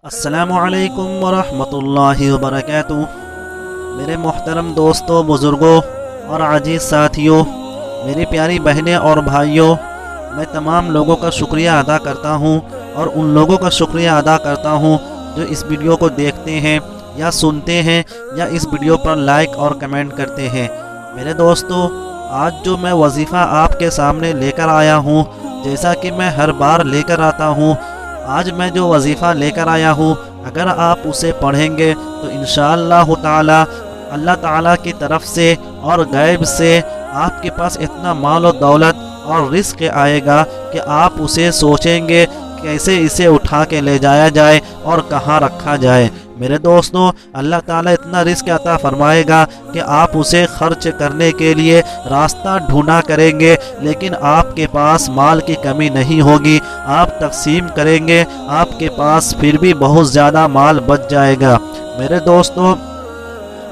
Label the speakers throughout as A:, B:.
A: السلام علیکم ورحمۃ اللہ وبرکاتہ۔ میرے محترم دوستوں، بزرگوں اور عزیز ساتھیوں، میری پیاری بہنیں اور بھائیوں، میں تمام لوگوں کا شکریہ ادا کرتا ہوں اور ان لوگوں کا شکریہ ادا کرتا ہوں جو اس ویڈیو کو دیکھتے ہیں یا سنتے ہیں یا اس ویڈیو پر لائک اور کمنٹ کرتے ہیں۔ میرے دوستوں، آج جو میں وظیفہ آپ کے سامنے لے کر آیا ہوں، جیسا کہ میں ہر بار لے کر آتا ہوں، آج میں جو وظیفہ لے کر آیا ہوں، اگر آپ اسے پڑھیں گے تو انشاءاللہ تعالی اللہ تعالیٰ کی طرف سے اور غیب سے آپ کے پاس اتنا مال و دولت اور رزق آئے گا کہ آپ اسے سوچیں گے کیسے اسے اٹھا کے لے جایا جائے اور کہاں رکھا جائے۔ میرے دوستوں، اللہ تعالیٰ اتنا رزق عطا فرمائے گا کہ آپ اسے خرچ کرنے کے لیے راستہ ڈھونڈا کریں گے، لیکن آپ کے پاس مال کی کمی نہیں ہوگی۔ آپ تقسیم کریں گے، آپ کے پاس پھر بھی بہت زیادہ مال بچ جائے گا۔ میرے دوستوں،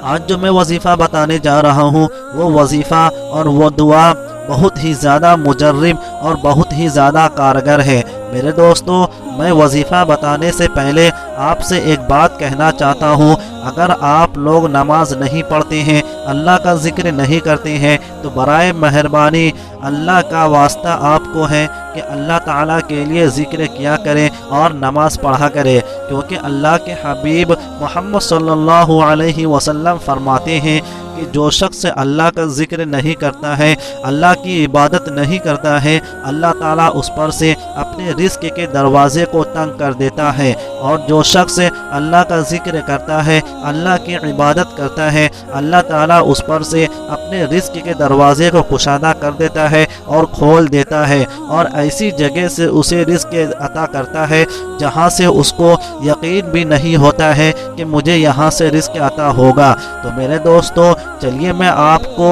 A: آج جو میں وظیفہ بتانے جا رہا ہوں، وہ وظیفہ اور وہ دعا بہت ہی زیادہ مجرب اور بہت ہی زیادہ کارگر ہے۔ میرے دوستوں، میں وظیفہ بتانے سے پہلے آپ سے ایک بات کہنا چاہتا ہوں۔ اگر آپ لوگ نماز نہیں پڑھتے ہیں، اللہ کا ذکر نہیں کرتے ہیں، تو برائے مہربانی اللہ کا واسطہ آپ کو ہے کہ اللہ تعالیٰ کے لیے ذکر کیا کریں اور نماز پڑھا کریں، کیونکہ اللہ کے حبیب محمد صلی اللہ علیہ وسلم فرماتے ہیں کہ جو شخص اللہ کا ذکر نہیں کرتا ہے، اللہ کی عبادت نہیں کرتا ہے، اللہ تعالیٰ اس پر سے اپنے رزق کے دروازے کو تنگ کر دیتا ہے، اور جو شخص اللہ کا ذکر کرتا ہے، اللہ کی عبادت کرتا ہے، اللہ تعالیٰ اس پر سے اپنے رزق کے دروازے کو کشادہ کر دیتا ہے اور کھول دیتا ہے، اور ایسی جگہ سے اسے رزق عطا کرتا ہے جہاں سے اس کو یقین بھی نہیں ہوتا ہے کہ مجھے یہاں سے رزق عطا ہوگا۔ تو میرے دوستو، چلیے میں آپ کو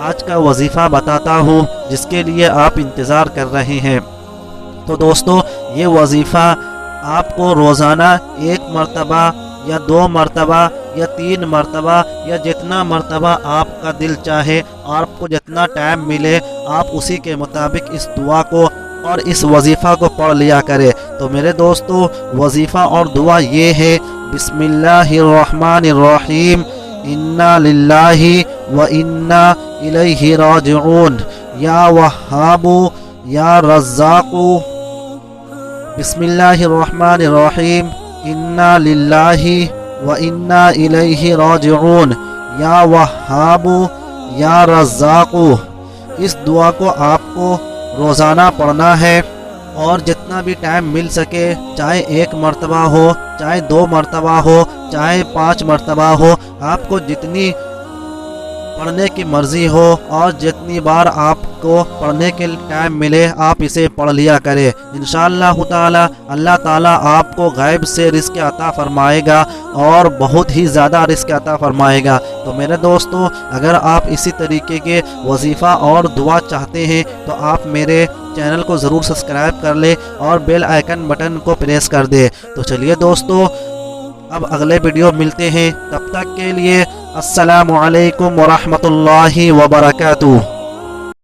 A: آج کا وظیفہ بتاتا ہوں جس کے لیے آپ انتظار کر رہے ہیں۔ تو دوستو، یہ وظیفہ آپ کو روزانہ 1 مرتبہ یا 2 مرتبہ یا 3 مرتبہ یا جتنا مرتبہ آپ کا دل چاہے، آپ کو جتنا ٹائم ملے، آپ اسی کے مطابق اس دعا کو اور اس وظیفہ کو پڑھ لیا کرے۔ تو میرے دوستو، وظیفہ اور دعا یہ ہے: بسم اللہ الرحمن الرحیم، انا للہ و انا الیہ راجعون، یا وہاب یا رزاق۔ بسم اللہ الرحمن الرحیم، انا للہ و انا الیہ راجعون، یا وہاب یا رزاق۔ اس دعا کو آپ کو روزانہ پڑھنا ہے، اور جتنا بھی ٹائم مل سکے، چاہے 1 مرتبہ ہو، چاہے 2 مرتبہ ہو، چاہے 5 مرتبہ ہو، آپ کو جتنی پڑھنے کی مرضی ہو اور جتنی بار آپ کو پڑھنے کے ٹائم ملے، آپ اسے پڑھ لیا کرے۔ انشاءاللہ تعالی اللہ تعالیٰ آپ کو غیب سے رزق عطا فرمائے گا اور بہت ہی زیادہ رزق عطا فرمائے گا۔ تو میرے دوستو، اگر آپ اسی طریقے کے وظیفہ اور دعا چاہتے ہیں تو آپ میرے چینل کو ضرور سبسکرائب کر لیں اور بیل آئیکن بٹن کو پریس کر دیں۔ تو چلیے دوستو، اب اگلے ویڈیو ملتے ہیں، تب تک کے لیے السلام علیکم ورحمۃ اللہ وبرکاتہ۔